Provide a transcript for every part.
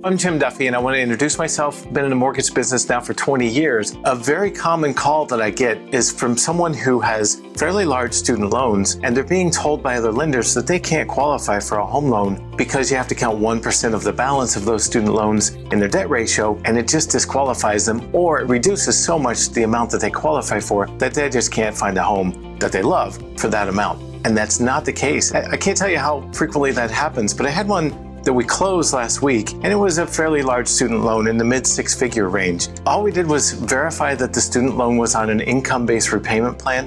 I'm Jim Duffy, and I want to introduce myself. Been in the mortgage business now for 20 years. A very common call that I get is from someone who has fairly large student loans, and they're being told by other lenders that they can't qualify for a home loan because you have to count 1% of the balance of those student loans in their debt ratio, and it just disqualifies them, or it reduces so much the amount that they qualify for that they just can't find a home that they love for that amount. And that's not the case. I can't tell you how frequently that happens, but I had one that we closed last week, and it was a fairly large student loan in the mid-six-figure range. All we did was verify that the student loan was on an income-based repayment plan,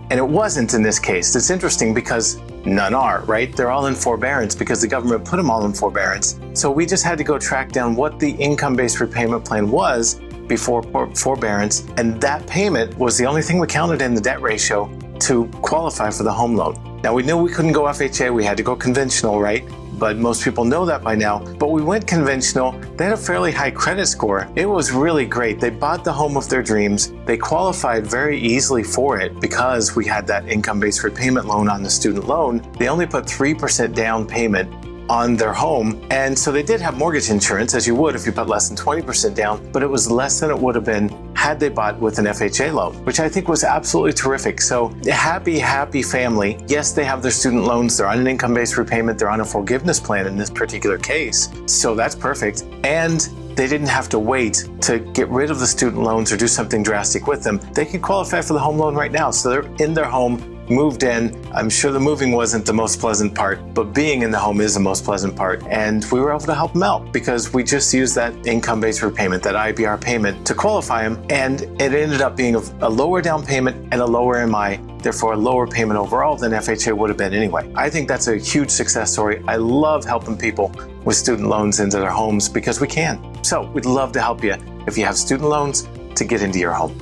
and it wasn't in this case. It's interesting because none are, right? They're all in forbearance because the government put them all in forbearance. So we just had to go track down what the income-based repayment plan was before forbearance, and that payment was the only thing we counted in the debt ratio to qualify for the home loan. Now, we knew we couldn't go FHA, we had to go conventional, right? But most people know that by now. But we went conventional. They had a fairly high credit score. It was really great. They bought the home of their dreams. They qualified very easily for it because we had that income-based repayment loan on the student loan. They only put 3% down payment on their home. And so they did have mortgage insurance, as you would if you put less than 20% down, but it was less than it would have been had they bought with an FHA loan, which I think was absolutely terrific. So happy family. Yes, they have their student loans. They're on an income-based repayment. They're on a forgiveness plan in this particular case. So that's perfect. And they didn't have to wait to get rid of the student loans or do something drastic with them. They could qualify for the home loan right now. So they're in their home, moved in. I'm sure the moving wasn't the most pleasant part, but being in the home is the most pleasant part. And we were able to help them out because we just used that income-based repayment, that IBR payment, to qualify them. And it ended up being a lower down payment and a lower MI, therefore a lower payment overall than FHA would have been anyway. I think that's a huge success story. I love helping people with student loans into their homes because we can. So we'd love to help you if you have student loans to get into your home.